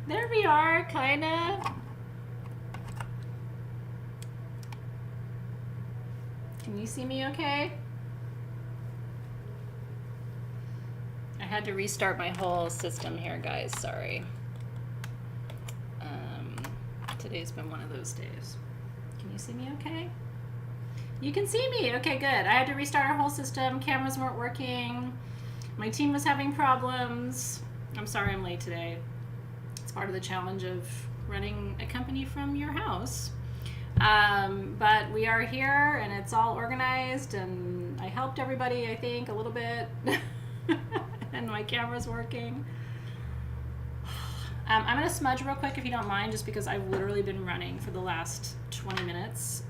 There we are, kinda. Can you see me okay? I had to restart my whole system here, guys. Sorry. Today's been one of those days. Can you see me okay? You can see me. Okay, good. I had to restart our whole system. Cameras weren't working. My team was having problems. I'm sorry I'm late today. It's part of the challenge of running a company from your house. But we are here and it's all organized and I helped everybody, I think, a little bit. And my camera's working. I'm going to smudge real quick if you don't mind, just because I've literally been running for the last 20 minutes.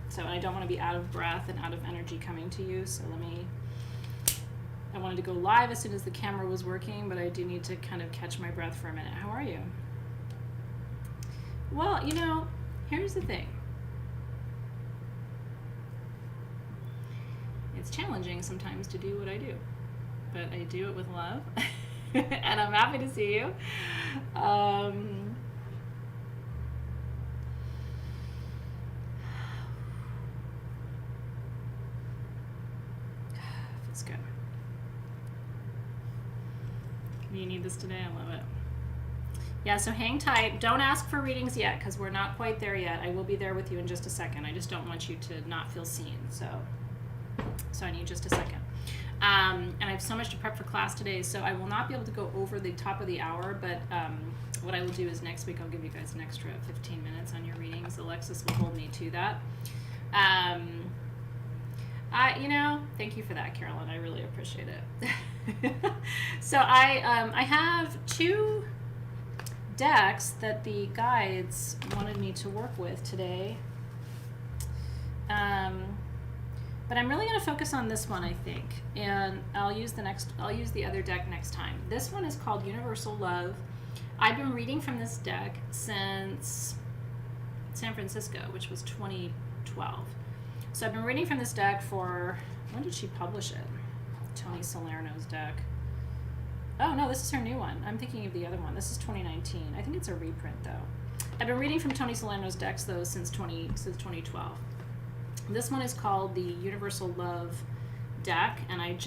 So I don't want to be out of breath and out of energy coming to you. So I wanted to go live as soon as the camera was working, but I do need to kind of catch my breath for a minute. How are you? Well, you know, here's the thing. It's challenging sometimes to do what I do, but I do it with love. And I'm happy to see you. Feels good. You need this today? I love it. Yeah, so hang tight. Don't ask for readings yet, because we're not quite there yet. I will be there with you in just a second. I just don't want you to not feel seen. So I need just a second. And I have so much to prep for class today, so I will not be able to go over the top of the hour, but what I will do is next week I'll give you guys an extra 15 minutes on your readings. Alexis will hold me to that. Thank you for that, Carolyn. I really appreciate it. So I have two decks that the guides wanted me to work with today. But I'm really going to focus on this one, I think, and I'll use the other deck next time. This one is called Universal Love. I've been reading from this deck since San Francisco, which was 2012. So I've been reading from this deck for, when did she publish it? Tony Salerno's deck. Oh no, this is her new one. I'm thinking of the other one. This is 2019. I think it's a reprint though. I've been reading from Tony Salerno's decks though since 2012. This one is called the Universal Love deck, and I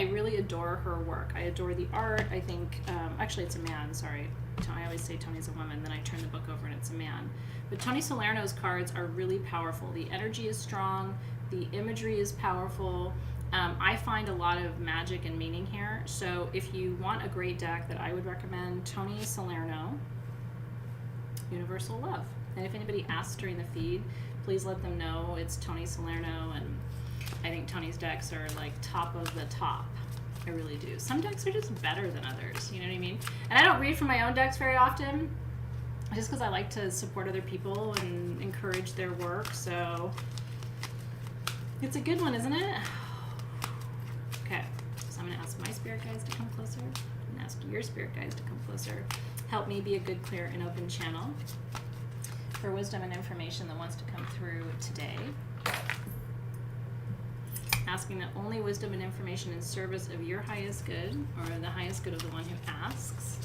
really adore her work. I adore the art. I think, actually it's a man, sorry. I always say Tony's a woman, then I turn the book over and it's a man. But Tony Salerno's cards are really powerful. The energy is strong, the imagery is powerful. I find a lot of magic and meaning here. So if you want a great deck that I would recommend, Tony Salerno, Universal Love. And if anybody asks during the feed, please let them know it's Tony Salerno, and I think Tony's decks are like top of the top. I really do. Some decks are just better than others, you know what I mean? And I don't read from my own decks very often, just because I like to support other people and encourage their work, so it's a good one, isn't it? Okay, so I'm going to ask my spirit guides to come closer, and ask your spirit guides to come closer. Help me be a good, clear, and open channel for wisdom and information that wants to come through today. Asking that only wisdom and information in service of your highest good, or the highest good of the one who asks,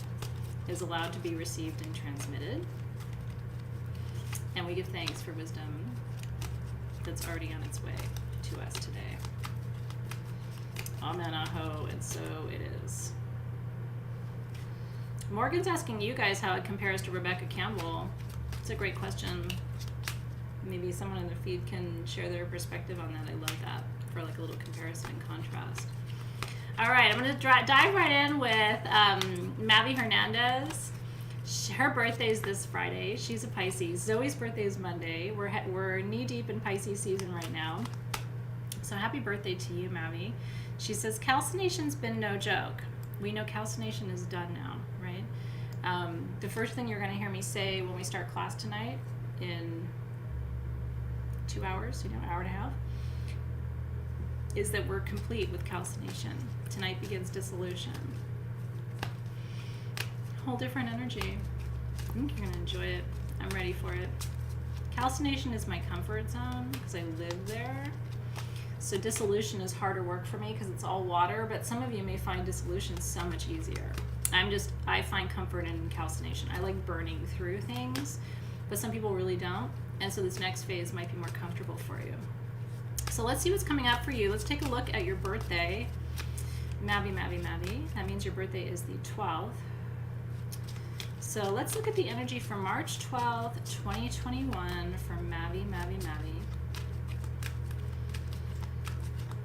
is allowed to be received and transmitted. And we give thanks for wisdom that's already on its way to us today. Amen, aho, and so it is. Morgan's asking you guys how it compares to Rebecca Campbell. It's a great question. Maybe someone in the feed can share their perspective on that. I love that, for like a little comparison and contrast. All right, I'm going to dive right in with Mavi Hernandez. Her birthday is this Friday. She's a Pisces. Zoe's birthday is Monday. We're knee-deep in Pisces season right now. So happy birthday to you, Mavi. She says, calcination's been no joke. We know calcination is done now, right? The first thing you're going to hear me say when we start class tonight in 2 hours, hour and a half, is that we're complete with calcination. Tonight begins dissolution. Whole different energy. I think you're going to enjoy it. I'm ready for it. Calcination is my comfort zone because I live there. So dissolution is harder work for me because it's all water, but some of you may find dissolution so much easier. I find comfort in calcination. I like burning through things, but some people really don't. And so this next phase might be more comfortable for you. So let's see what's coming up for you. Let's take a look at your birthday. Mavi. That means your birthday is the 12th. So let's look at the energy for March 12th, 2021 for Mavi.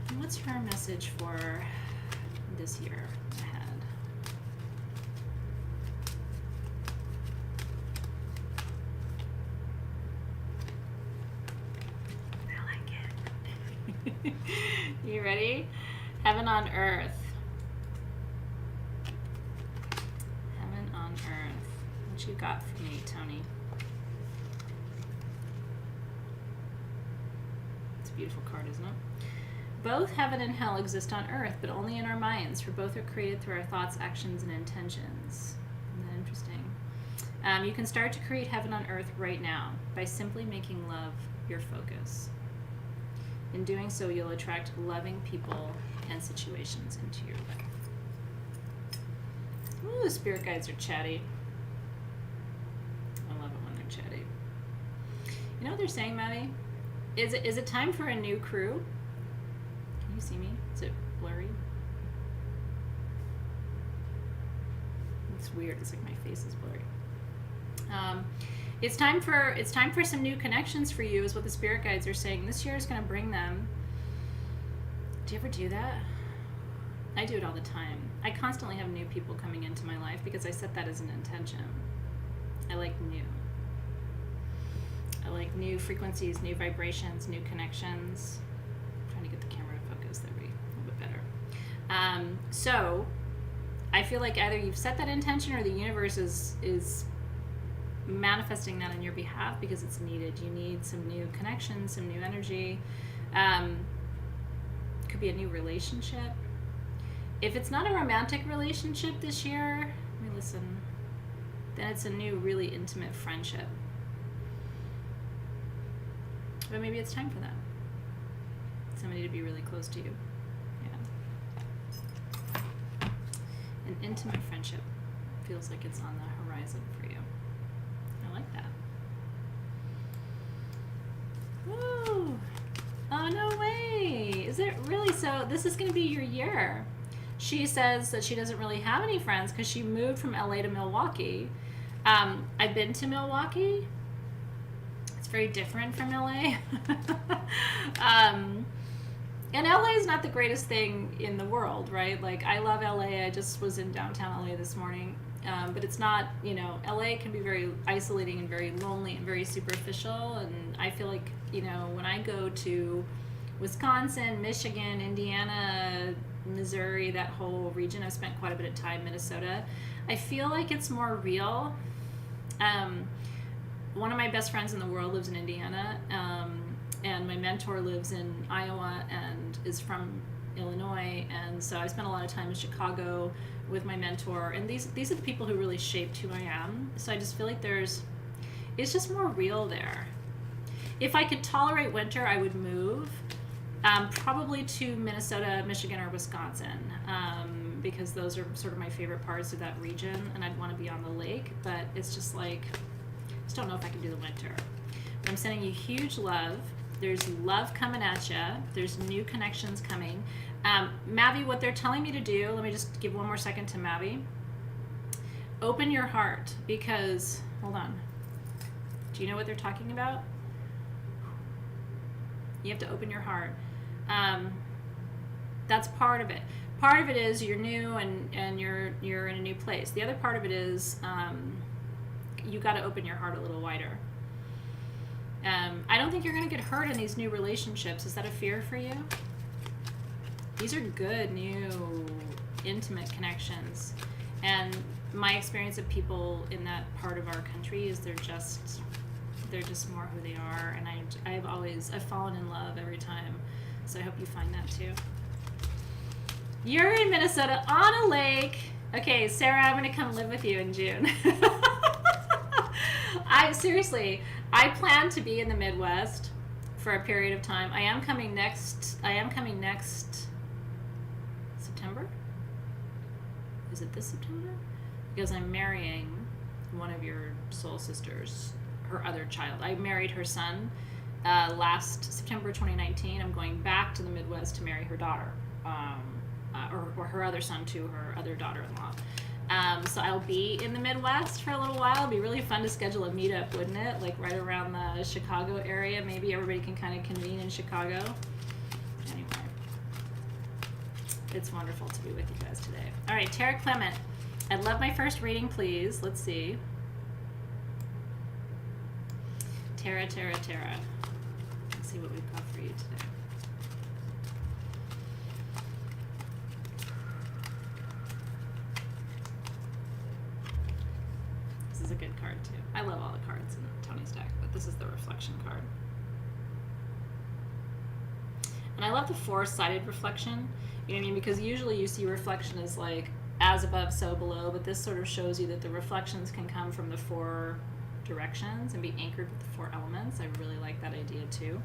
And what's her message for this year ahead? I like it. You ready? Heaven on earth. Heaven on earth. What you got for me, Tony? It's a beautiful card, isn't it? Both heaven and hell exist on earth, but only in our minds, for both are created through our thoughts, actions, and intentions. Isn't that interesting? You can start to create heaven on earth right now by simply making love your focus. In doing so, you'll attract loving people and situations into your life. Ooh, spirit guides are chatty. I love it when they're chatty. You know what they're saying, Maddie? Is it time for a new crew? Can you see me? Is it blurry? It's weird. It's like my face is blurry. It's time for some new connections for you, is what the spirit guides are saying. This year is going to bring them. Do you ever do that? I do it all the time. I constantly have new people coming into my life because I set that as an intention. I like new. I like new frequencies, new vibrations, new connections. I'm trying to get the camera to focus. There we go. A little bit better. So I feel like either you've set that intention or the universe is manifesting that on your behalf because it's needed. You need some new connections, some new energy. Could be a new relationship. If it's not a romantic relationship this year, let me listen, then it's a new, really intimate friendship. But maybe it's time for that. Somebody to be really close to you. Yeah. An intimate friendship feels like it's on the horizon for you. I like that. Woo! Oh, no way! Is it really? So this is going to be your year. She says that she doesn't really have any friends because she moved from LA to Milwaukee. I've been to Milwaukee. It's very different from LA. And LA is not the greatest thing in the world, right? Like, I love LA. I just was in downtown LA this morning. But it's not, LA can be very isolating and very lonely and very superficial. And I feel like, when I go to Wisconsin, Michigan, Indiana, Missouri, that whole region, I've spent quite a bit of time, Minnesota, I feel like it's more real. One of my best friends in the world lives in Indiana, and my mentor lives in Iowa and is from Illinois, and so I spent a lot of time in Chicago with my mentor, and these are the people who really shaped who I am. So I just feel like it's just more real there. If I could tolerate winter, I would move. Probably to Minnesota, Michigan, or Wisconsin, because those are sort of my favorite parts of that region, and I'd want to be on the lake, but it's just like, I just don't know if I can do the winter. But I'm sending you huge love. There's love coming at you. There's new connections coming. Mavi, what they're telling me to do, let me just give one more second to Mavi. Open your heart, because, hold on. Do you know what they're talking about? You have to open your heart. That's part of it. Part of it is you're new and you're in a new place. The other part of it is you got to open your heart a little wider. I don't think you're going to get hurt in these new relationships. Is that a fear for you? These are good, new, intimate connections. And my experience of people in that part of our country is they're just more who they are, and I've fallen in love every time, so I hope you find that too. You're in Minnesota on a lake. Okay, Sarah, I'm gonna come live with you in June. I plan to be in the Midwest for a period of time. I am coming is it this September? Because I'm marrying one of your soul sisters, her other child. I married her son last September 2019. I'm going back to the Midwest to marry her daughter, or her other son to her other daughter-in-law. So I'll be in the Midwest for a little while. It'd be really fun to schedule a meetup, wouldn't it? Like right around the Chicago area. Maybe everybody can kind of convene in Chicago. Anyway, it's wonderful to be with you guys today. All right, Tara Clement. I'd love my first reading, please. Let's see. Tara. Let's see what we've got for you today. This is a good card too. I love all the cards in Tony's deck, but this is the reflection card. And I love the four-sided reflection. You know what I mean? Because usually you see reflection as like as above, so below, but this sort of shows you that the reflections can come from the four directions and be anchored with the four elements. I really like that idea too.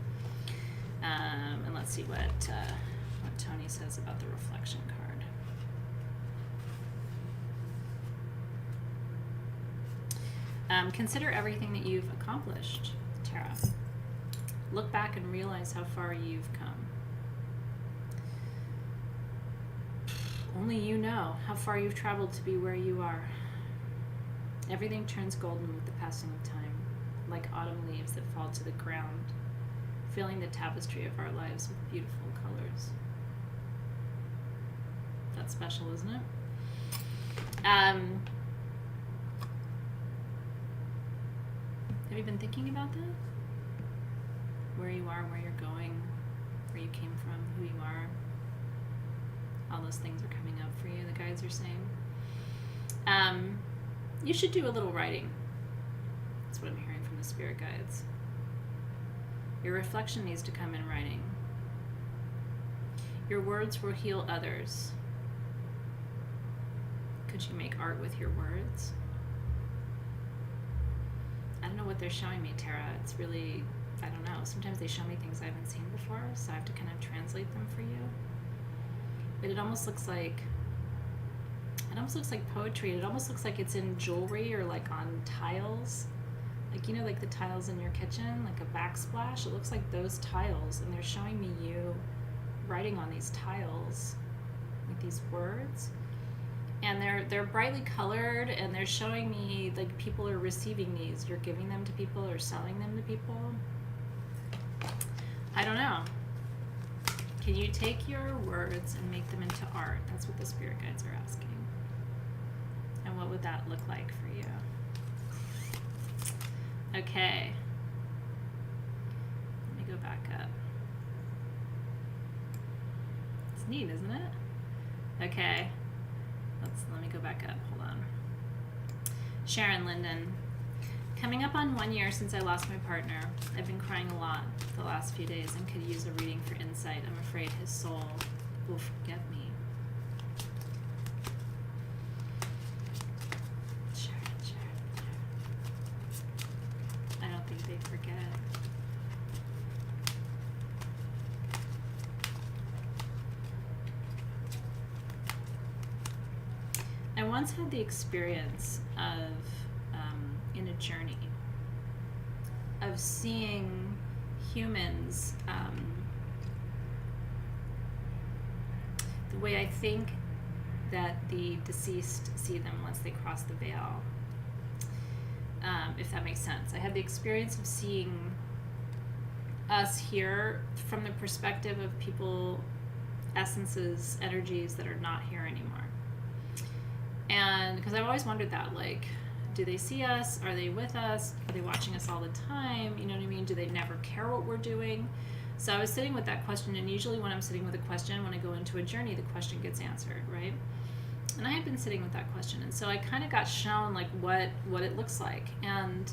And let's see what Tony says about the reflection card. Consider everything that you've accomplished, Tara. Look back and realize how far you've come. Only you know how far you've traveled to be where you are. Everything turns golden with the passing of time, like autumn leaves that fall to the ground, filling the tapestry of our lives with beautiful colors. That's special, isn't it? Have you been thinking about that? Where you are, where you're going, where you came from, who you are. All those things are coming up for you, the guides are saying. You should do a little writing. That's what I'm hearing from the spirit guides. Your reflection needs to come in writing. Your words will heal others. Could you make art with your words? I don't know what they're showing me, Tara. It's really, I don't know. Sometimes they show me things I haven't seen before, so I have to kind of translate them for you. But it almost looks like poetry. It almost looks like it's in jewelry or like on tiles. Like, you know, like the tiles in your kitchen, like a backsplash. It looks like those tiles, and they're showing me you writing on these tiles with these words. And they're brightly colored, and they're showing me like people are receiving these. You're giving them to people or selling them to people. I don't know. Can you take your words and make them into art? That's what the spirit guides are asking. And what would that look like for you? Okay. Let me go back up. It's neat, isn't it? Okay. Let me go back up. Hold on. Sharon Linden. Coming up on 1 year since I lost my partner. I've been crying a lot the last few days and could use a reading for insight. I'm afraid his soul will forget me. Sharon. I don't think they forget. I once had the experience of, in a journey, of seeing humans the way I think that the deceased see them once they cross the veil, if that makes sense. I had the experience of seeing us here from the perspective of people, essences, energies that are not here anymore. And because I've always wondered that, like, do they see us? Are they with us? Are they watching us all the time? You know what I mean? Do they never care what we're doing? So I was sitting with that question, and usually when I'm sitting with a question, when I go into a journey, the question gets answered, right? And I had been sitting with that question, and so I kind of got shown like what it looks like. And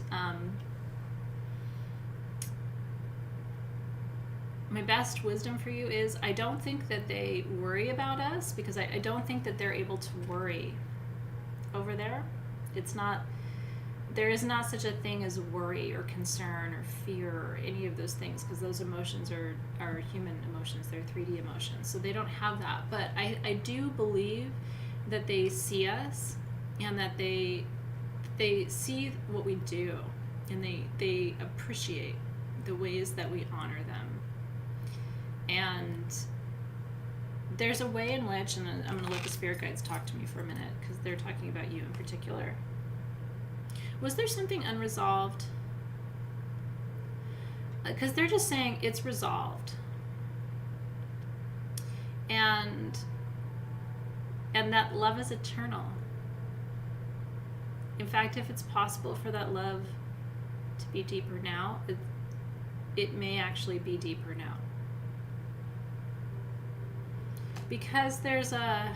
my best wisdom for you is I don't think that they worry about us, because I don't think that they're able to worry over there. There is not such a thing as worry or concern or fear or any of those things, because those emotions are human emotions. They're 3D emotions, so they don't have that. But I do believe that they see us, and that they see what we do, and they appreciate the ways that we honor them. And there's a way in which, and I'm going to let the spirit guides talk to me for a minute, because they're talking about you in particular. Was there something unresolved? Because they're just saying it's resolved. And that love is eternal. In fact, if it's possible for that love to be deeper now, it may actually be deeper now. Because there's I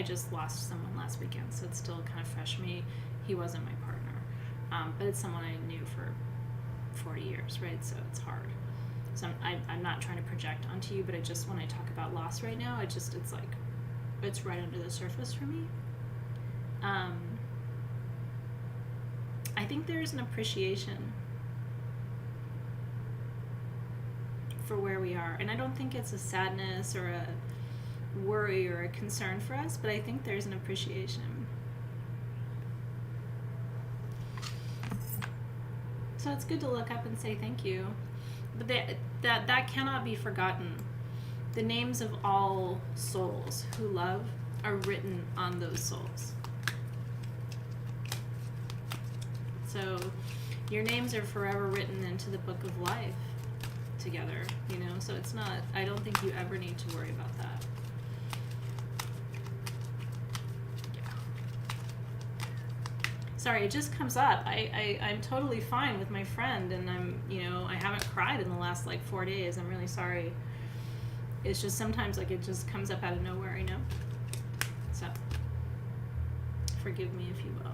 just lost someone last weekend, so it's still kind of fresh for me. He wasn't my partner, but it's someone I knew for 40 years, right? So it's hard. So I'm not trying to project onto you, but when I talk about loss right now, it's like, it's right under the surface for me. I think there's an appreciation for where we are, and I don't think it's a sadness or a worry or a concern for us, but I think there's an appreciation. So it's good to look up and say thank you, but that cannot be forgotten. The names of all souls who love are written on those souls. So your names are forever written into the book of life together, so it's not, I don't think you ever need to worry about that. Sorry, it just comes up. I'm totally fine with my friend, and I haven't cried in the last 4 days. I'm really sorry. It's just sometimes it just comes up out of nowhere, So forgive me if you will.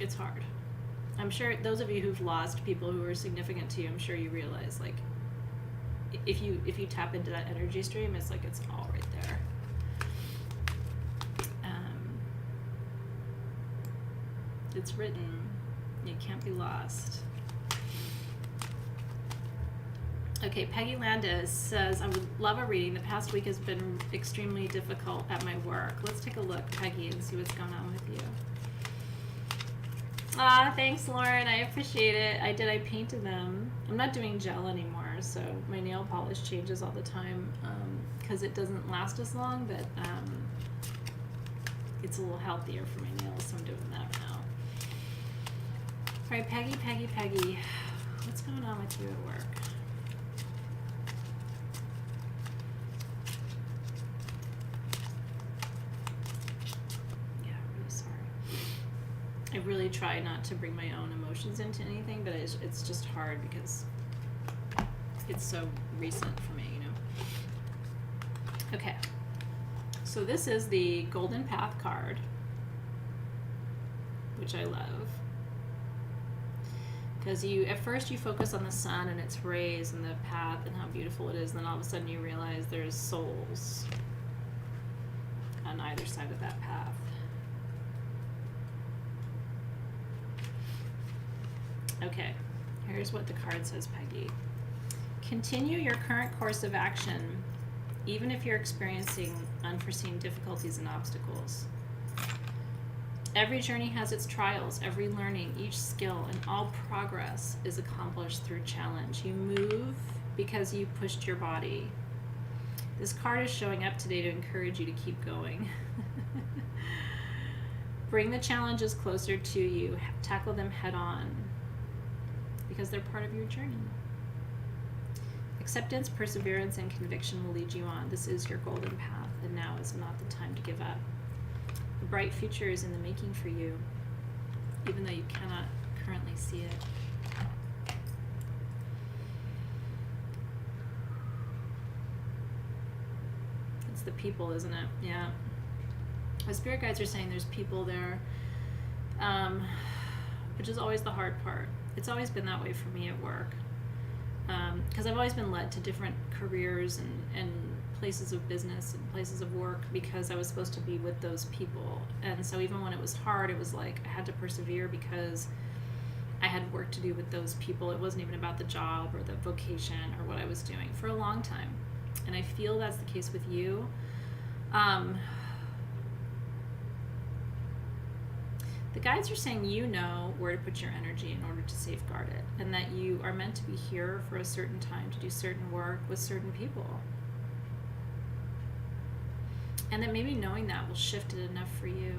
It's hard. I'm sure those of you who've lost people who are significant to you, I'm sure you realize if you tap into that energy stream, it's it's all right there. It's written. It can't be lost. Okay, Peggy Landis says, I would love a reading. The past week has been extremely difficult at my work. Let's take a look, Peggy, and see what's going on with you. Thanks, Lauren. I appreciate it. I painted them. I'm not doing gel anymore, so my nail polish changes all the time because it doesn't last as long, but it's a little healthier for my nails, so I'm doing that now. All right, Peggy. What's going on with you at work? I really try not to bring my own emotions into anything, but it's just hard because it's so recent for me, Okay, so this is the Golden Path card, which I love. Because at first you focus on the sun and its rays and the path and how beautiful it is, and then all of a sudden you realize there's souls on either side of that path. Okay, here's what the card says, Peggy. Continue your current course of action, even if you're experiencing unforeseen difficulties and obstacles. Every journey has its trials, every learning, each skill, and all progress is accomplished through challenge. You move because you pushed your body. This card is showing up today to encourage you to keep going. Bring the challenges closer to you. Tackle them head on because they're part of your journey. Acceptance, perseverance, and conviction will lead you on. This is your golden path, and now is not the time to give up. A bright future is in the making for you, even though you cannot currently see it. It's the people, isn't it? Yeah. The spirit guides are saying there's people there, which is always the hard part. It's always been that way for me at work, because I've always been led to different careers and places of business and places of work because I was supposed to be with those people. And so even when it was hard, it was like I had to persevere because I had work to do with those people. It wasn't even about the job or the vocation or what I was doing for a long time. And I feel that's the case with you. Um, the guides are saying you know where to put your energy in order to safeguard it, and that you are meant to be here for a certain time to do certain work with certain people. And that maybe knowing that will shift it enough for you.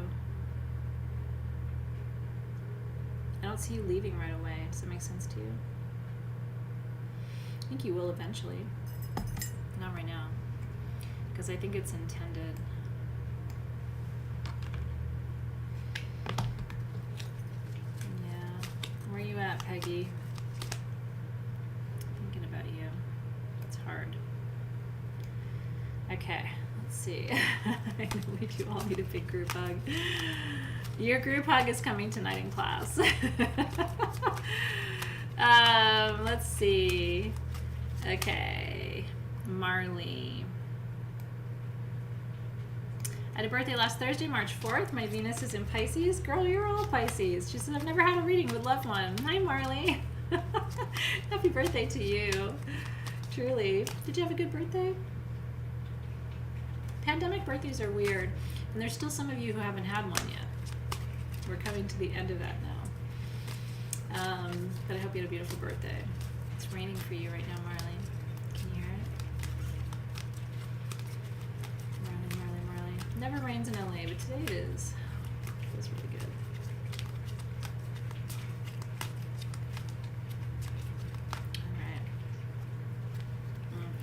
I don't see you leaving right away. Does that make sense to you? I think you will eventually. Not right now. Because I think it's intended. Yeah. Where are you at, Peggy? Thinking about you. It's hard. Okay. Let's see. I know we do all need a big group hug. Your group hug is coming tonight in class. Let's see. Okay. Marley. I had a birthday last Thursday, March 4th. My Venus is in Pisces. Girl, you're all Pisces. She says, I've never had a reading, would love one. Hi, Marley. Happy birthday to you. Truly. Did you have a good birthday? Pandemic birthdays are weird, and there's still some of you who haven't had one yet. We're coming to the end of that now. But I hope you had a beautiful birthday. It's raining for you right now, Marley. Can you hear it? Marley. Never rains in LA, but today it is. It feels really good.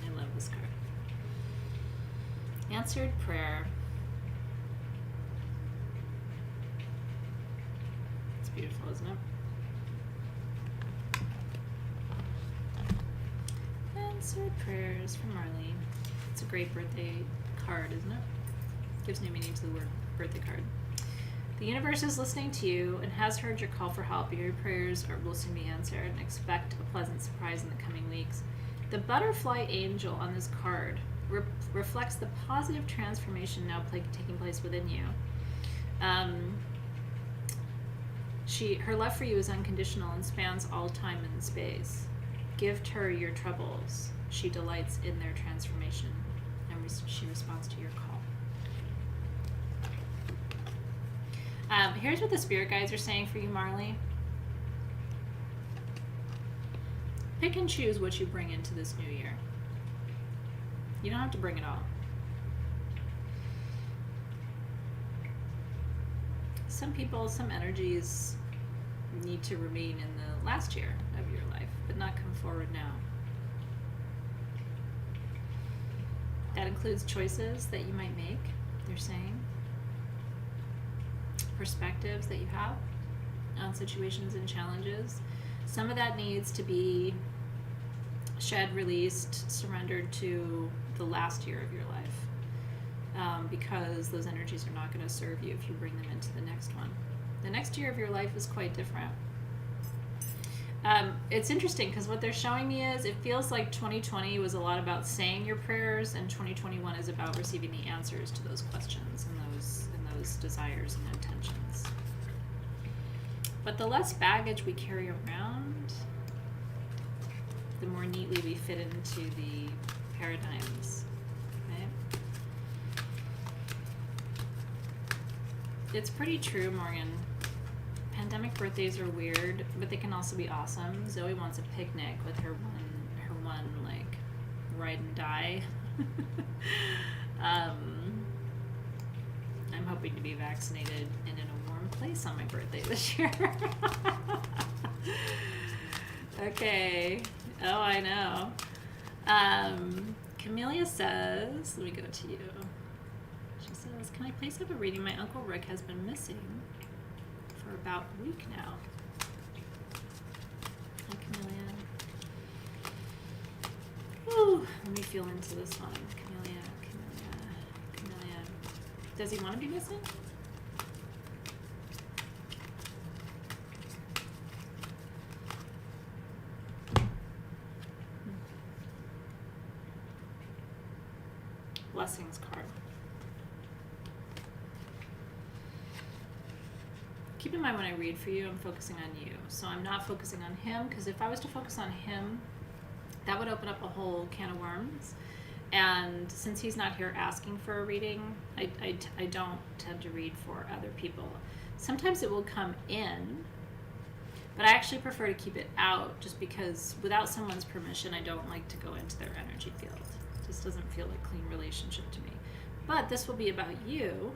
I love this card. Answered prayer. It's beautiful, isn't it? Answered prayers from Marley. It's a great birthday card, isn't it? Gives new meaning to the word birthday card. The universe is listening to you and has heard your call for help. Your prayers will soon be answered, and expect a pleasant surprise in the coming weeks. The butterfly angel on this card reflects the positive transformation now taking place within you. Her love for you is unconditional and spans all time and space. Give her your troubles. She delights in their transformation, and she responds to your call. Here's what the spirit guides are saying for you, Marley. Pick and choose what you bring into this new year. You don't have to bring it all. Some people, some energies need to remain in the last year of your life, but not come forward now. That includes choices that you might make, they're saying. Perspectives that you have on situations and challenges. Some of that needs to be shed, released, surrendered to the last year of your life, because those energies are not going to serve you if you bring them into the next one. The next year of your life is quite different. It's interesting because what they're showing me is it feels like 2020 was a lot about saying your prayers, and 2021 is about receiving the answers to those questions and those desires and intentions. But the less baggage we carry around, the more neatly we fit into the paradigms. Okay? It's pretty true, Morgan. Pandemic birthdays are weird, but they can also be awesome. Zoe wants a picnic with her one like ride and die. I'm hoping to be vaccinated and in a warm place on my birthday this year. Okay. Oh, I know. Camellia says, let me go to you. She says, can I please have a reading? My Uncle Rick has been missing for about a week now. Hi, Camellia. Whew, let me feel into this one. Camellia. Does he want to be missing? Blessings card. Keep in mind when I read for you, I'm focusing on you. So I'm not focusing on him, because if I was to focus on him, that would open up a whole can of worms. And since he's not here asking for a reading, I don't tend to read for other people. Sometimes it will come in, but I actually prefer to keep it out just because without someone's permission, I don't like to go into their energy field. It just doesn't feel like a clean relationship to me. But this will be about you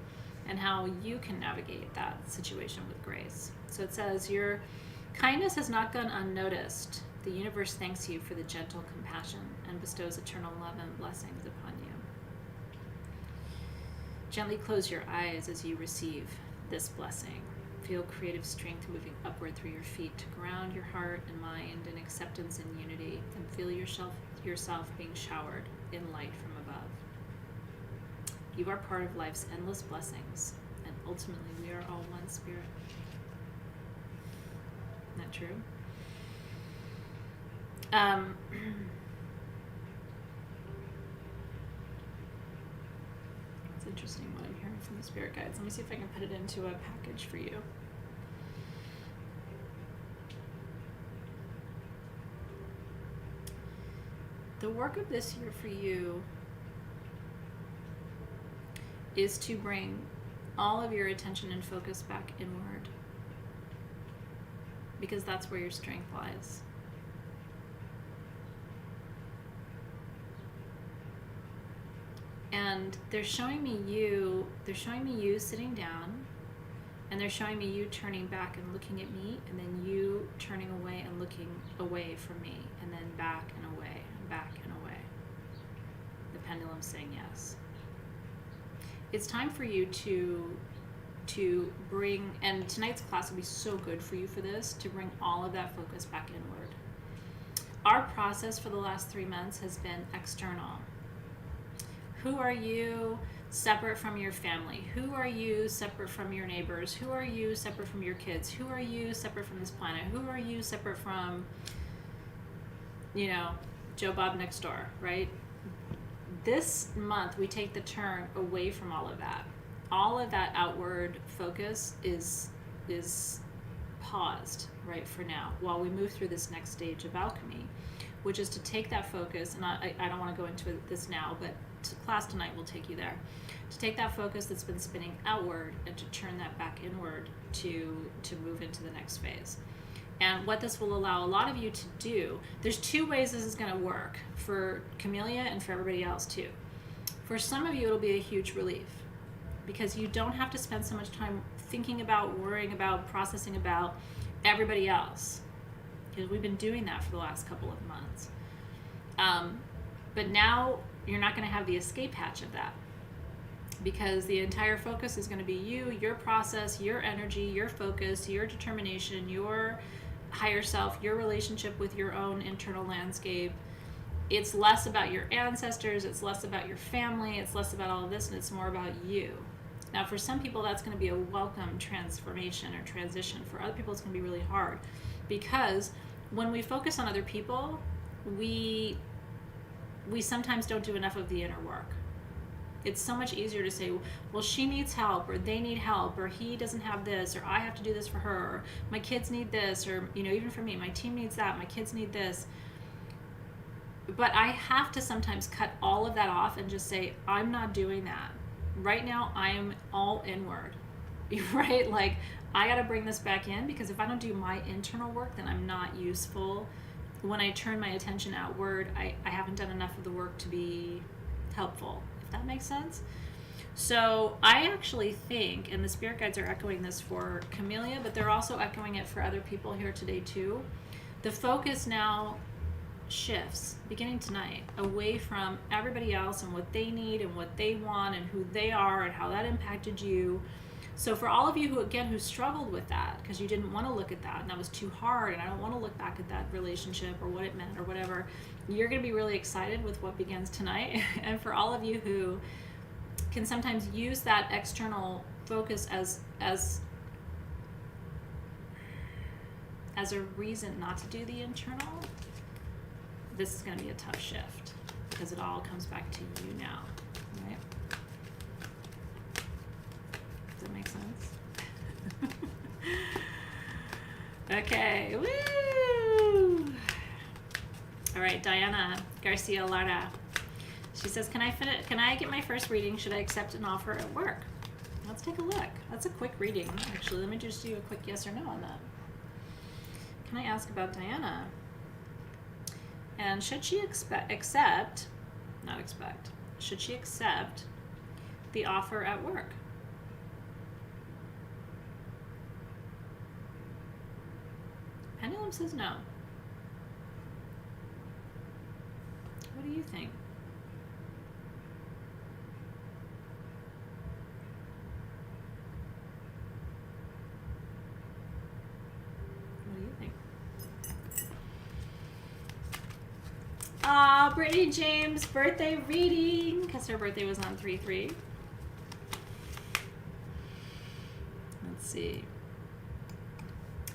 and how you can navigate that situation with grace. So it says, your kindness has not gone unnoticed. The universe thanks you for the gentle compassion and bestows eternal love and blessings upon you. Gently close your eyes as you receive this blessing. Feel creative strength moving upward through your feet to ground your heart and mind in acceptance and unity, and feel yourself being showered in light from above. You are part of life's endless blessings, and ultimately we are all one spirit. Isn't that true? It's interesting what I'm hearing from the spirit guides. Let me see if I can put it into a package for you. The work of this year for you is to bring all of your attention and focus back inward, because that's where your strength lies. And they're showing me you sitting down, and they're showing me you turning back and looking at me, and then you turning away and looking away from me, and then back and away, and back and away. The pendulum saying yes. It's time for you to bring, and tonight's class will be so good for you for this, to bring all of that focus back inward. Our process for the last 3 months has been external. Who are you separate from your family? Who are you separate from your neighbors? Who are you separate from your kids? Who are you separate from this planet? Who are you separate from, Joe Bob next door, right? This month we take the turn away from all of that. All of that outward focus is paused right for now while we move through this next stage of alchemy, which is to take that focus, and I don't want to go into this now, but class tonight will take you there, to take that focus that's been spinning outward and to turn that back inward to move into the next phase. And what this will allow a lot of you to do, there's 2 ways this is going to work for Camellia and for everybody else too. For some of you, it'll be a huge relief because you don't have to spend so much time thinking about, worrying about, processing about everybody else, because we've been doing that for the last couple of months. But now you're not going to have the escape hatch of that, because the entire focus is going to be you, your process, your energy, your focus, your determination, your higher self, your relationship with your own internal landscape. It's less about your ancestors, it's less about your family, it's less about all of this, and it's more about you. Now, for some people, that's going to be a welcome transformation or transition. For other people, it's going to be really hard, because when we focus on other people, we sometimes don't do enough of the inner work. It's so much easier to say, well, she needs help, or they need help, or he doesn't have this, or I have to do this for her, or my kids need this, or, even for me, my team needs that, my kids need this. But I have to sometimes cut all of that off and just say, I'm not doing that. Right now, I am all inward, right? Like, I got to bring this back in, because if I don't do my internal work, then I'm not useful. When I turn my attention outward, I haven't done enough of the work to be helpful, if that makes sense. So I actually think, and the spirit guides are echoing this for Camellia, but they're also echoing it for other people here today too. The focus now shifts, beginning tonight, away from everybody else and what they need and what they want and who they are and how that impacted you. So for all of you who struggled with that because you didn't want to look at that and that was too hard and I don't want to look back at that relationship or what it meant or whatever, you're going to be really excited with what begins tonight. And for all of you who can sometimes use that external focus as a reason not to do the internal, this is going to be a tough shift because it all comes back to you now, right? Does that make sense? Okay, woo! All right, Diana Garcia Lara. She says, can I get my first reading? Should I accept an offer at work? Let's take a look. That's a quick reading, actually. Let me just do a quick yes or no on that. Can I ask about Diana? And should she should she accept the offer at work? Pendulum says no. What do you think? What do you think? Brittany James birthday reading, because her birthday was on 3/3. Let's see.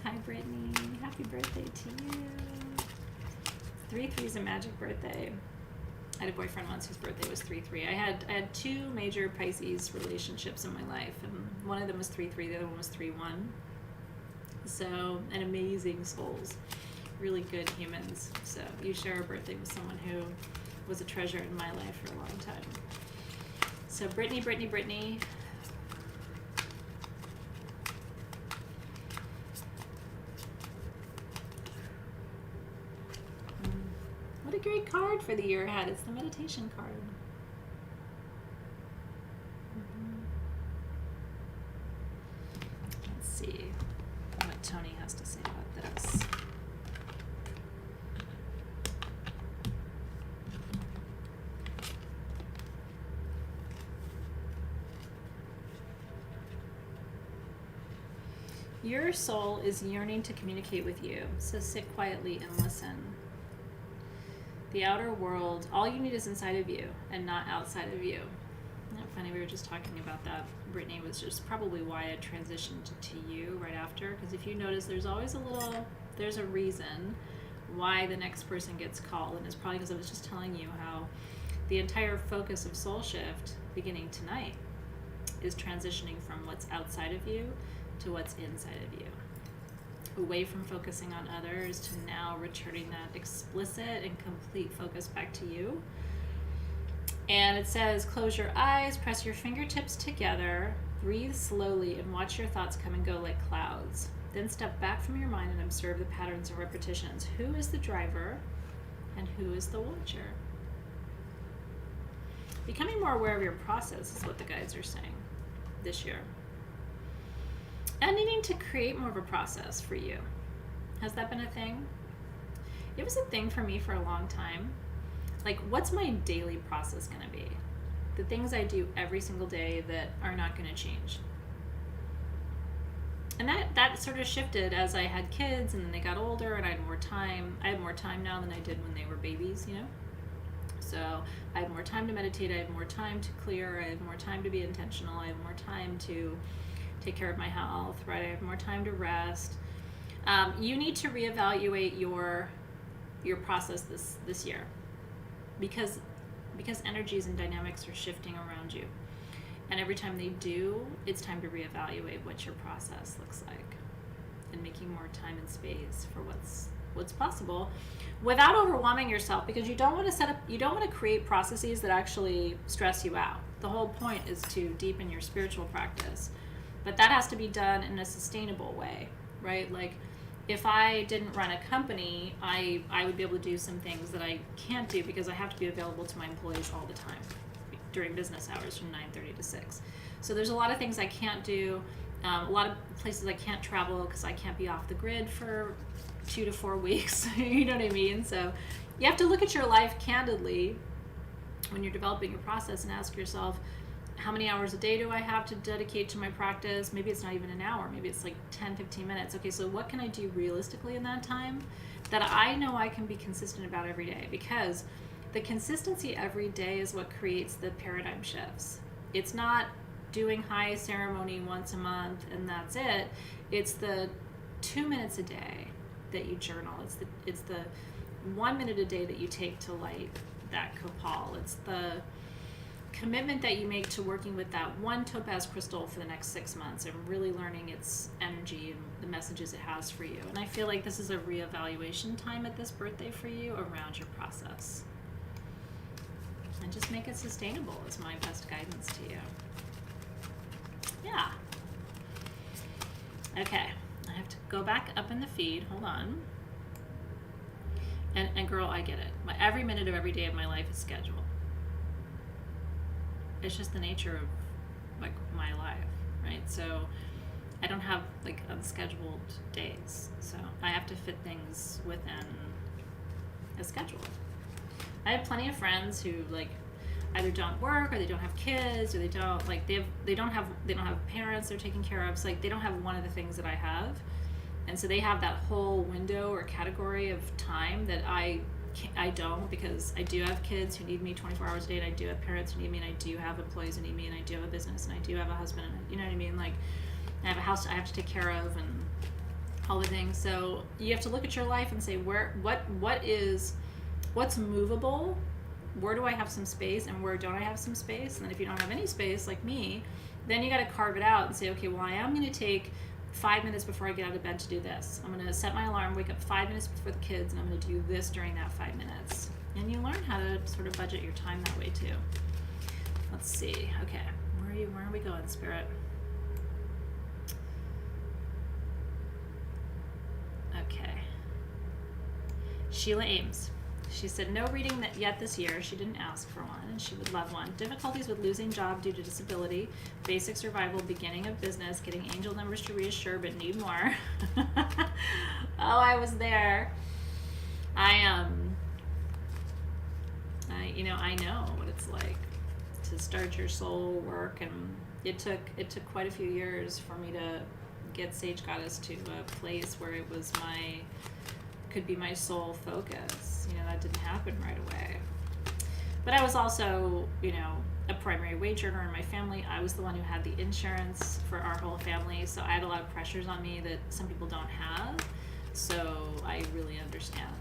Hi Brittany, happy birthday to you. 3/3 is a magic birthday. I had a boyfriend once whose birthday was 3/3. I had two major Pisces relationships in my life, and one of them was 3/3, the other one was 3/1. So, and amazing souls, really good humans. So you share a birthday with someone who was a treasure in my life for a long time. So Brittany. What a great card for the year ahead. It's the meditation card. Let's see what Tony has to say about this. Your soul is yearning to communicate with you, so sit quietly and listen. The outer world, all you need is inside of you and not outside of you. Isn't that funny? We were just talking about that. Brittany was just probably why I transitioned to you right after, because if you notice, there's always there's a reason why the next person gets called, and it's probably because I was just telling you how the entire focus of Soul Shift beginning tonight is transitioning from what's outside of you to what's inside of you. Away from focusing on others to now returning that explicit and complete focus back to you. And it says, close your eyes, press your fingertips together, breathe slowly, and watch your thoughts come and go like clouds. Then step back from your mind and observe the patterns and repetitions. Who is the driver and who is the watcher? Becoming more aware of your process is what the guides are saying this year. And needing to create more of a process for you. Has that been a thing? It was a thing for me for a long time. Like, what's my daily process going to be? The things I do every single day that are not going to change. And that sort of shifted as I had kids and then they got older and I had more time. I have more time now than I did when they were babies, you know? So I have more time to meditate. I have more time to clear. I have more time to be intentional. I have more time to take care of my health, right? I have more time to rest. You need to reevaluate your process this year because energies and dynamics are shifting around you. And every time they do, it's time to reevaluate what your process looks like and making more time and space for what's possible without overwhelming yourself, because you don't want to create processes that actually stress you out. The whole point is to deepen your spiritual practice. But that has to be done in a sustainable way, right? Like, if I didn't run a company, I would be able to do some things that I can't do because I have to be available to my employees all the time during business hours from 9:30 to 6. So there's a lot of things I can't do, a lot of places I can't travel because I can't be off the grid for 2 to 4 weeks, you know what I mean? So you have to look at your life candidly when you're developing your process and ask yourself, how many hours a day do I have to dedicate to my practice? Maybe it's not even an hour. Maybe it's like 10, 15 minutes. Okay, so what can I do realistically in that time that I know I can be consistent about every day? Because the consistency every day is what creates the paradigm shifts. It's not doing high ceremony once a month and that's it. It's the 2 minutes a day that you journal. It's the 1 minute a day that you take to light that copal. It's the commitment that you make to working with that one topaz crystal for the next 6 months and really learning its energy and the messages it has for you. And I feel like this is a reevaluation time at this birthday for you around your process. And just make it sustainable is my best guidance to you. Yeah. Okay. I have to go back up in the feed. Hold on. And girl, I get it. Every minute of every day of my life is scheduled. It's just the nature of like my life, right? So I don't have like unscheduled days. So I have to fit things within a schedule. I have plenty of friends who like either don't work or they don't have kids or they don't have parents they're taking care of. So like they don't have one of the things that I have. And so they have that whole window or category of time that I don't, because I do have kids who need me 24 hours a day, and I do have parents who need me, and I do have employees who need me, and I do have a business, and I do have a husband, and you know what I mean? Like, I have a house I have to take care of, and all the things. So you have to look at your life and say, what's movable? Where do I have some space, and where don't I have some space? And then if you don't have any space, like me, then you got to carve it out and say, okay, well, I am going to take 5 minutes before I get out of bed to do this. I'm going to set my alarm, wake up 5 minutes before the kids, and I'm going to do this during that 5 minutes. And you learn how to sort of budget your time that way too. Let's see. Okay, where are we going, Spirit? Okay. Sheila Ames. She said, no reading yet this year. She didn't ask for one, and she would love one. Difficulties with losing job due to disability, basic survival, beginning of business, getting angel numbers to reassure, but need more. Oh, I was there. I know what it's like to start your soul work, and it took quite a few years for me to get Sage Goddess to a place where it was could be my sole focus. You know, that didn't happen right away. But I was also, a primary wage earner in my family. I was the one who had the insurance for our whole family, so I had a lot of pressures on me that some people don't have. So I really understand.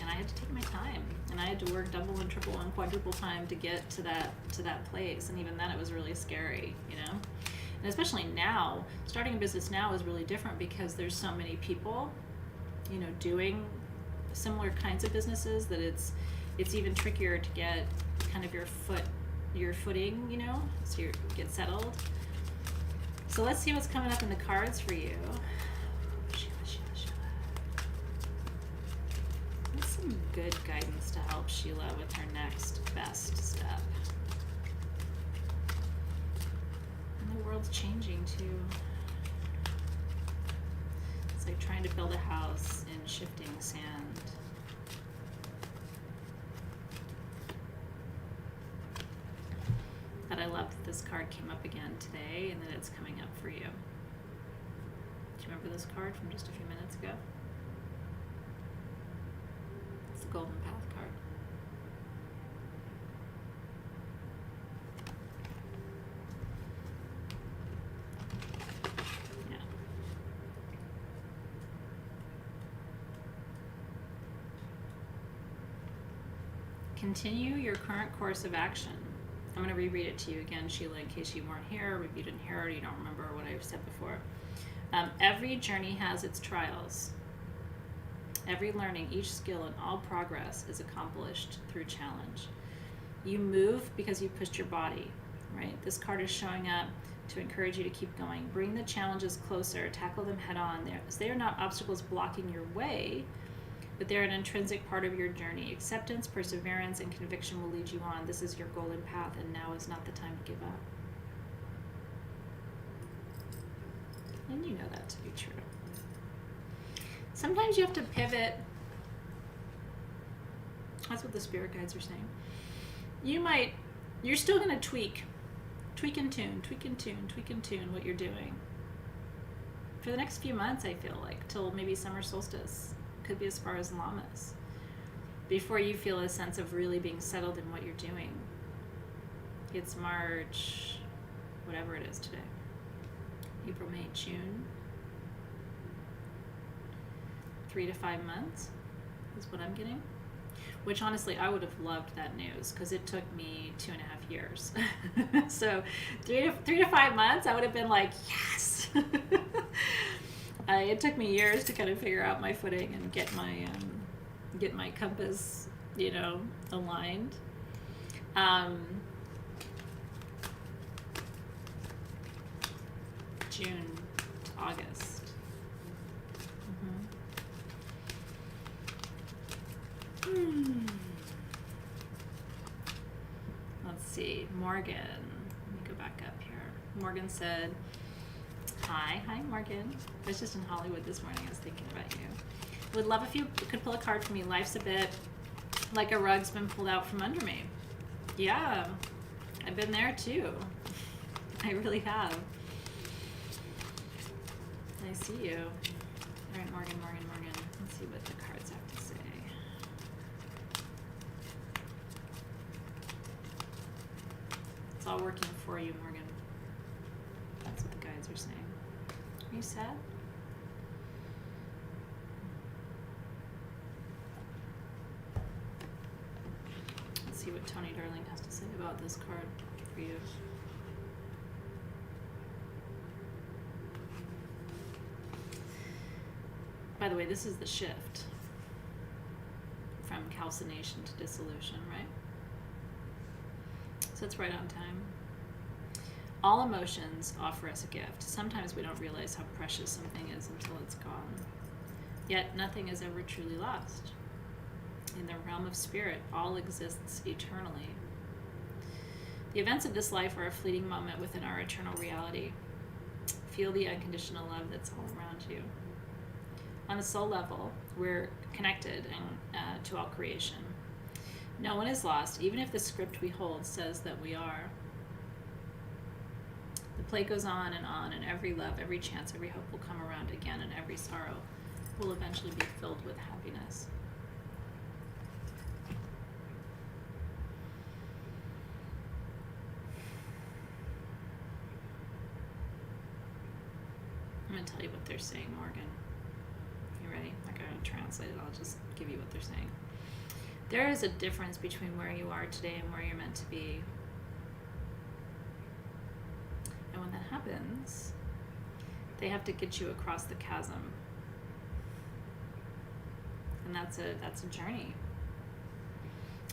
And I had to take my time, and I had to work double and triple and quadruple time to get to that place. And even then, it was really scary, And especially now, starting a business now is really different because there's so many people doing similar kinds of businesses that it's even trickier to get kind of your footing, so you get settled. So let's see what's coming up in the cards for you. Sheila. What's some good guidance to help Sheila with her next best step? And the world's changing too. It's like trying to build a house in shifting sand. But I love that this card came up again today and that it's coming up for you. Do you remember this card from just a few minutes ago? It's the Golden Path card. Continue your current course of action. I'm going to reread it to you again, Sheila, in case you weren't here, or if you didn't hear it, or you don't remember what I've said before. Every journey has its trials. Every learning, each skill, and all progress is accomplished through challenge. You move because you pushed your body, right? This card is showing up to encourage you to keep going. Bring the challenges closer. Tackle them head on. They are not obstacles blocking your way, but they're an intrinsic part of your journey. Acceptance, perseverance, and conviction will lead you on. This is your golden path, and now is not the time to give up. And you know that to be true. Sometimes you have to pivot. That's what the spirit guides are saying. You're still going to tweak and tune what you're doing. For the next few months, I feel like, till maybe summer solstice. Could be as far as Lammas, before you feel a sense of really being settled in what you're doing. It's March, whatever it is today. April, May, June. 3 to 5 months is what I'm getting. Which honestly, I would have loved that news because it took me 2.5 years. So 3 to 5 months, I would have been like, yes. It took me years to kind of figure out my footing and get my compass, aligned. June to August. Let's see, Morgan. Let me go back up here. Morgan said, hi Morgan. I was just in Hollywood this morning. I was thinking about you. Would love if you could pull a card for me. Life's a bit like a rug's been pulled out from under me. Yeah, I've been there too. I really have. I see you. All right, Morgan. Let's see what the cards have to say. It's all working for you, Morgan. That's what the guides are saying. Are you sad? Let's see what Tony Darling has to say about this card for you. By the way, this is the shift from calcination to dissolution, right? So it's right on time. All emotions offer us a gift. Sometimes we don't realize how precious something is until it's gone. Yet nothing is ever truly lost. In the realm of spirit, all exists eternally. The events of this life are a fleeting moment within our eternal reality. Feel the unconditional love that's all around you. On a soul level, we're connected to all creation. No one is lost, even if the script we hold says that we are. The play goes on, and every love, every chance, every hope will come around again, and every sorrow will eventually be filled with happiness. I'm going to tell you what they're saying, Morgan. You ready? I'm not going to translate it. I'll just give you what they're saying. There is a difference between where you are today and where you're meant to be. And when that happens, they have to get you across the chasm. And that's a journey.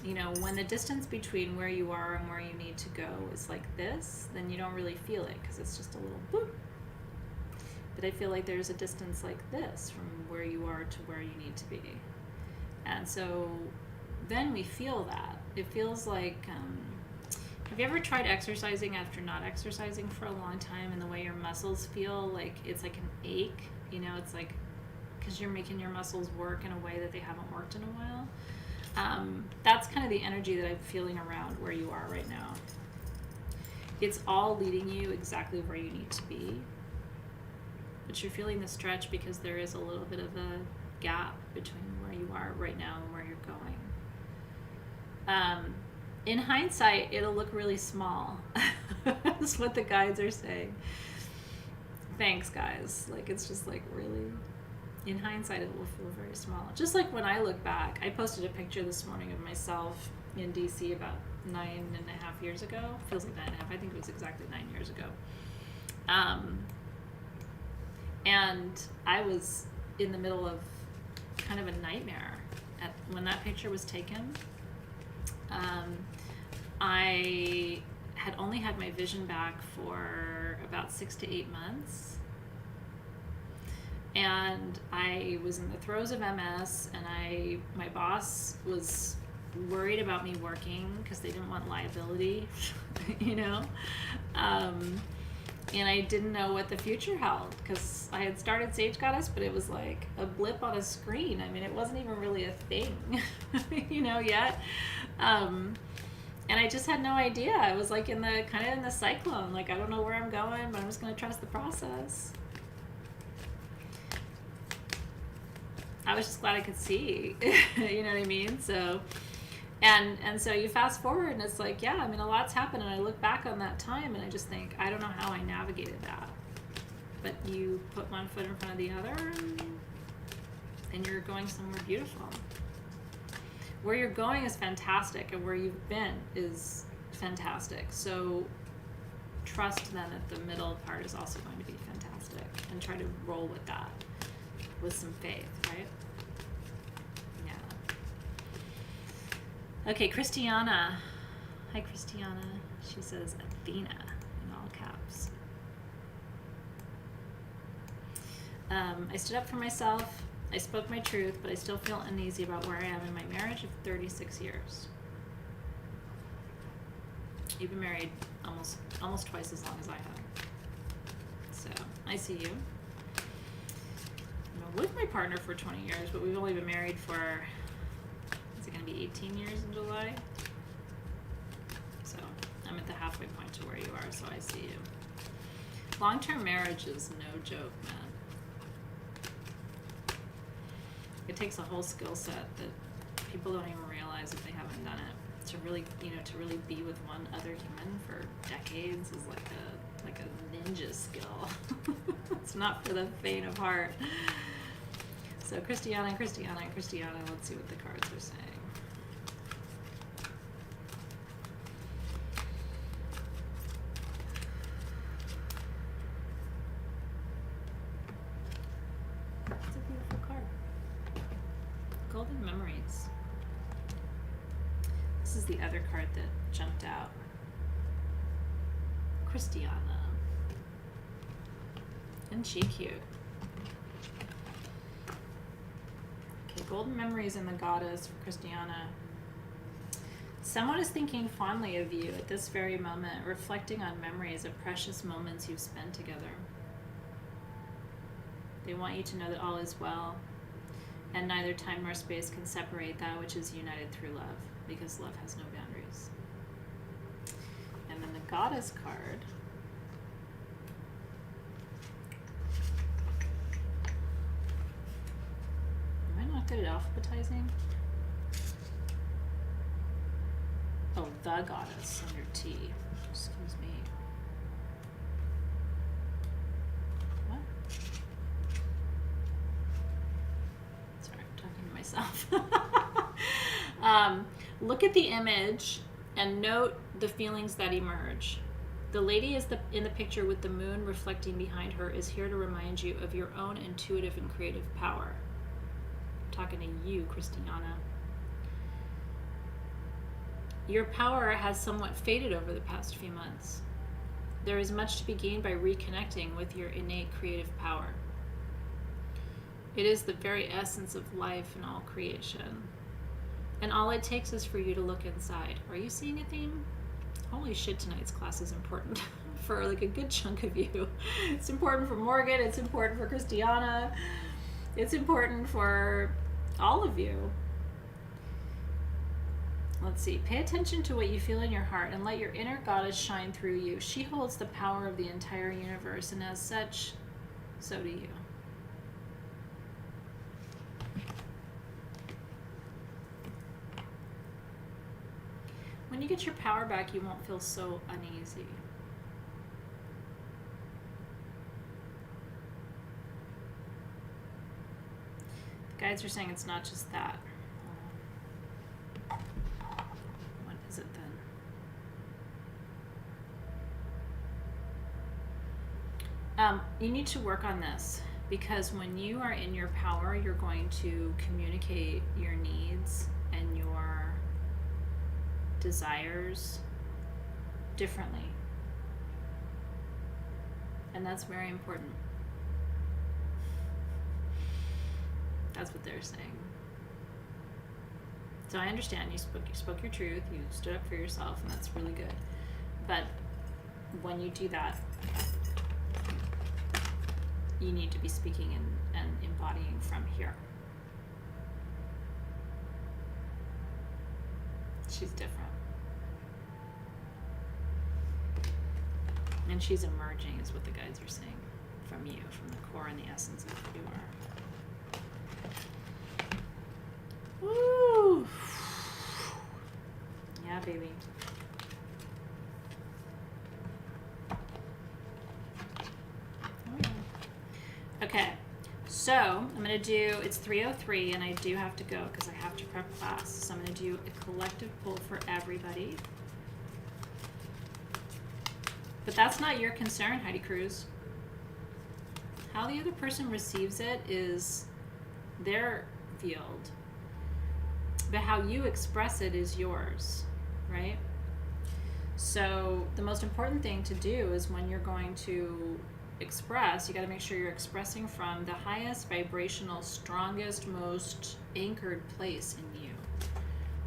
You know, when the distance between where you are and where you need to go is like this, then you don't really feel it because it's just a little boop. But I feel like there's a distance like this from where you are to where you need to be. And so then we feel that. It feels like, have you ever tried exercising after not exercising for a long time, and the way your muscles feel, like it's like an ache, you know, it's like, because you're making your muscles work in a way that they haven't worked in a while. That's kind of the energy that I'm feeling around where you are right now. It's all leading you exactly where you need to be. But you're feeling the stretch because there is a little bit of a gap between where you are right now and where you're going. In hindsight, it'll look really small. That's what the guides are saying. Thanks, guys. Like, it's just like really, in hindsight, it will feel very small. Just like when I look back, I posted a picture this morning of myself in DC about 9.5 years ago. Feels like 9.5. I think it was exactly 9 years ago. And I was in the middle of kind of a nightmare when that picture was taken. I had only had my vision back for about 6 to 8 months. And I was in the throes of MS, and my boss was worried about me working because they didn't want liability, you know? And I didn't know what the future held because I had started Sage Goddess, but it was like a blip on a screen. I mean, it wasn't even really a thing, you know, yet. And I just had no idea. I was like in the cyclone. Like, I don't know where I'm going, but I'm just going to trust the process. I was just glad I could see, you know what I mean? So, and so you fast forward and it's like, yeah, I mean, a lot's happened, and I look back on that time and I just think, I don't know how I navigated that. But you put one foot in front of the other and you're going somewhere beautiful. Where you're going is fantastic, and where you've been is fantastic. So trust then that the middle part is also going to be fantastic, and try to roll with that with some faith, right? Yeah. Okay, Christiana. Hi, Christiana. She says Athena in all caps. I stood up for myself. I spoke my truth, but I still feel uneasy about where I am in my marriage of 36 years. You've been married almost twice as long as I have. So, I see you. I'm with my partner for 20 years, but we've only been married for, is it going to be 18 years in July? So, I'm at the halfway point to where you are, so I see you. Long-term marriage is no joke, man. It takes a whole skill set that people don't even realize if they haven't done it. To really, to really be with one other human for decades is like a ninja skill. It's not for the faint of heart. So Christiana, let's see what the cards are saying. It's a beautiful card. Golden Memories. This is the other card that jumped out. Christiana. Isn't she cute? Okay, Golden Memories and the Goddess for Christiana. Someone is thinking fondly of you at this very moment, reflecting on memories of precious moments you've spent together. They want you to know that all is well, and neither time nor space can separate that which is united through love, because love has no boundaries. And then the Goddess card. Am I not good at alphabetizing? Oh, the Goddess under T. Excuse me. What? Sorry, I'm talking to myself. Look at the image and note the feelings that emerge. The lady in the picture with the moon reflecting behind her is here to remind you of your own intuitive and creative power. I'm talking to you, Christiana. Your power has somewhat faded over the past few months. There is much to be gained by reconnecting with your innate creative power. It is the very essence of life and all creation. And all it takes is for you to look inside. Are you seeing a theme? Holy shit, tonight's class is important for like a good chunk of you. It's important for Morgan, it's important for Christiana, it's important for all of you. Let's see. Pay attention to what you feel in your heart and let your inner goddess shine through you. She holds the power of the entire universe, and as such, so do you. When you get your power back, you won't feel so uneasy. The guides are saying it's not just that. What is it then? You need to work on this, because when you are in your power, you're going to communicate your needs and your desires differently. And that's very important. That's what they're saying. So I understand you spoke your truth, you stood up for yourself, and that's really good. But when you do that, you need to be speaking and embodying from here. She's different. And she's emerging is what the guides are saying from you, from the core and the essence of who you are. Woo! Yeah, baby. Oh, yeah. Okay, so I'm going to do, it's 3:03 and I do have to go because I have to prep class. So I'm going to do a collective pull for everybody. But that's not your concern, Heidi Cruz. How the other person receives it is their field. But how you express it is yours, right? So the most important thing to do is when you're going to express, you got to make sure you're expressing from the highest vibrational, strongest, most anchored place in you.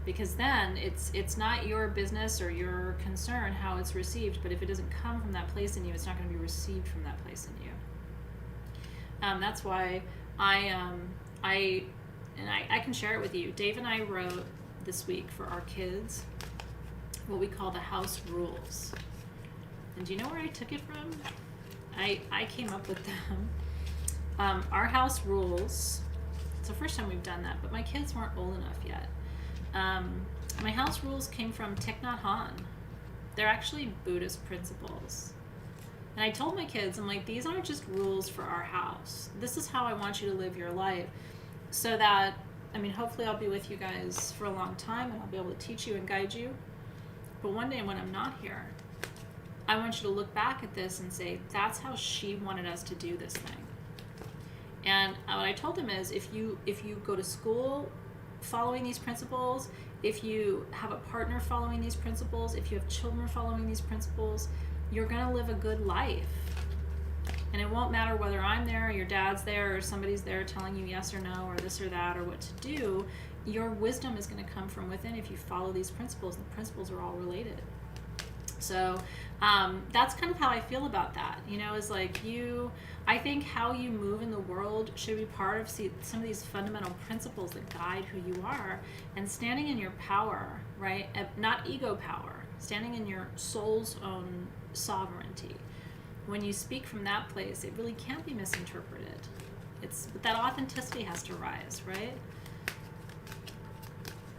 Because then it's not your business or your concern how it's received, but if it doesn't come from that place in you, it's not going to be received from that place in you. That's why I can share it with you. Dave and I wrote this week for our kids what we call the house rules. And do you know where I took it from? I came up with them. Our house rules, it's the first time we've done that, but my kids weren't old enough yet. My house rules came from Thich Nhat Hanh. They're actually Buddhist principles. And I told my kids, I'm like, these aren't just rules for our house. This is how I want you to live your life. So that, I mean, hopefully I'll be with you guys for a long time and I'll be able to teach you and guide you. But one day when I'm not here, I want you to look back at this and say, that's how she wanted us to do this thing. And what I told them is, if you go to school following these principles, if you have a partner following these principles, if you have children following these principles, you're going to live a good life. And it won't matter whether I'm there or your dad's there or somebody's there telling you yes or no or this or that or what to do. Your wisdom is going to come from within if you follow these principles. The principles are all related. So that's kind of how I feel about that. You know, is like I think how you move in the world should be part of some of these fundamental principles that guide who you are, and standing in your power, right? Not ego power, standing in your soul's own sovereignty. When you speak from that place, it really can't be misinterpreted. But that authenticity has to rise, right?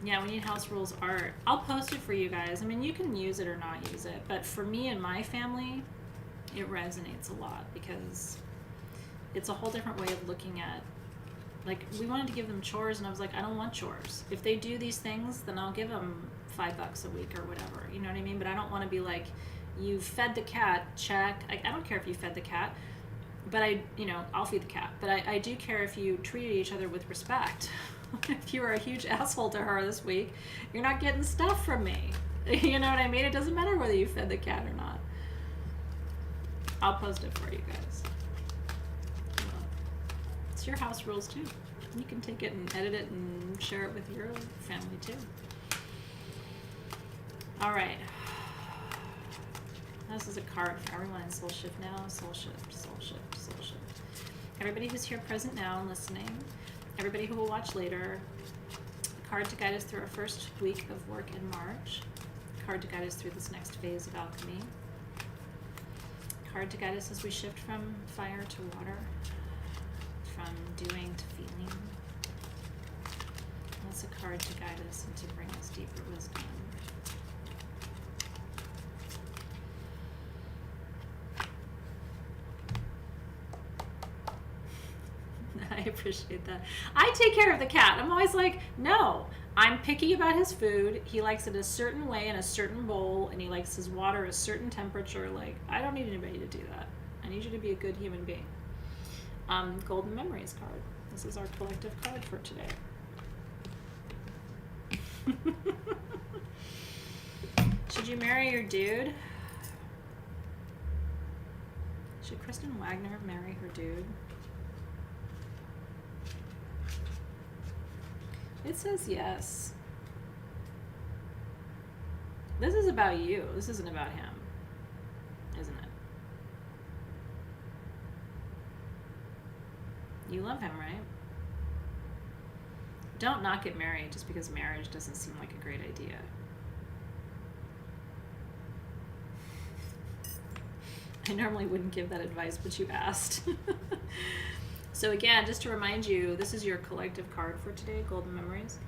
Yeah, we need house rules art. I'll post it for you guys. I mean, you can use it or not use it, but for me and my family, it resonates a lot because it's a whole different way of looking at, like, we wanted to give them chores and I was like, I don't want chores. If they do these things, then I'll give them $5 a week or whatever. You know what I mean? But I don't want to be like, you fed the cat, check. I don't care if you fed the cat, but I'll feed the cat. But I do care if you treated each other with respect. If you were a huge asshole to her this week, you're not getting stuff from me. You know what I mean? It doesn't matter whether you fed the cat or not. I'll post it for you guys. It's your house rules too. You can take it and edit it and share it with your family too. All right. This is a card for everyone in Soul Shift now. Soul Shift, Soul Shift, Soul Shift. Everybody who's here present now and listening. Everybody who will watch later. A card to guide us through our first week of work in March. A card to guide us through this next phase of alchemy. A card to guide us as we shift from fire to water. From doing to feeling. That's a card to guide us and to bring us deeper wisdom. I appreciate that. I take care of the cat. I'm always like, no, I'm picky about his food. He likes it a certain way in a certain bowl, and he likes his water a certain temperature. Like, I don't need anybody to do that. I need you to be a good human being. Golden Memories card. This is our collective card for today. Should you marry your dude? Should Kristen Wagner marry her dude? It says yes. This is about you. This isn't about him, isn't it? You love him, right? Don't not get married just because marriage doesn't seem like a great idea. I normally wouldn't give that advice, but you asked. So again, just to remind you, this is your collective card for today, Golden Memories.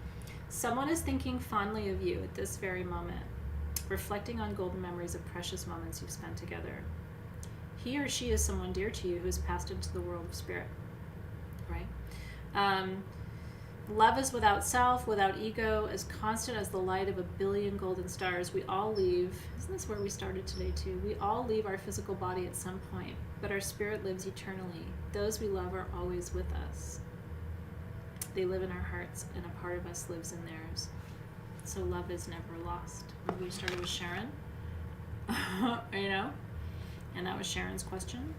Someone is thinking fondly of you at this very moment, reflecting on golden memories of precious moments you've spent together. He or she is someone dear to you who has passed into the world of spirit, right? Love is without self, without ego, as constant as the light of a billion golden stars. We all leave, isn't this where we started today too? We all leave our physical body at some point, but our spirit lives eternally. Those we love are always with us. They live in our hearts, and a part of us lives in theirs. So love is never lost. Remember we started with Sharon? You know? And that was Sharon's question.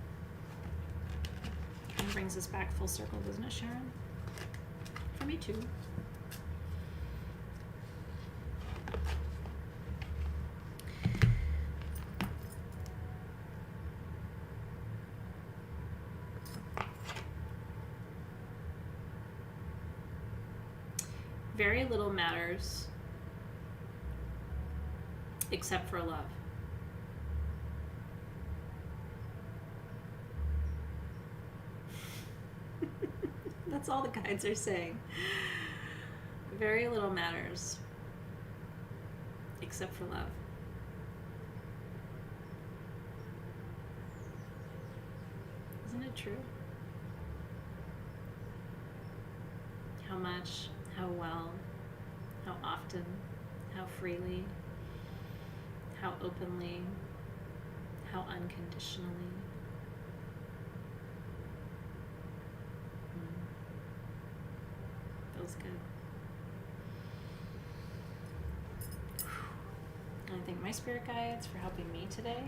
And brings us back full circle, doesn't it, Sharon? For me too. Very little matters except for love. That's all the guides are saying. Very little matters except for love. Isn't it true? How much, how well, how often, how freely, how openly, how unconditionally. Feels good. I thank my spirit guides for helping me today.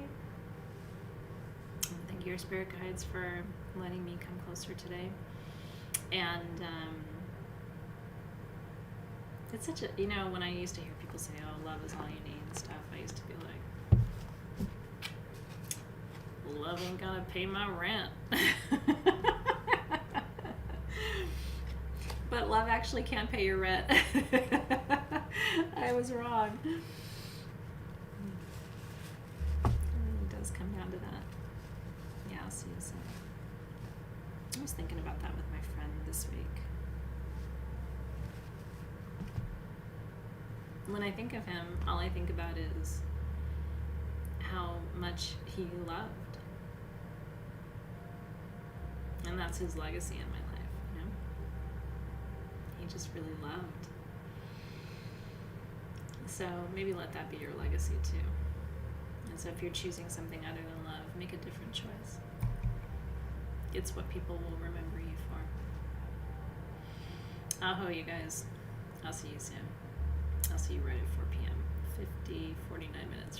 And thank your spirit guides for letting me come closer today. And it's such a, you know, when I used to hear people say, oh, love is all you need and stuff, I used to be like, love ain't gonna pay my rent. But love actually can pay your rent. I was wrong. It does come down to that. Yeah, I'll see you soon. I was thinking about that with my friend this week. When I think of him, all I think about is how much he loved. And that's his legacy in my life, you know? He just really loved. So maybe let that be your legacy too. And so if you're choosing something other than love, make a different choice. It's what people will remember you for. Aho, you guys. I'll see you soon. I'll see you right at 4 p.m. 49 minutes.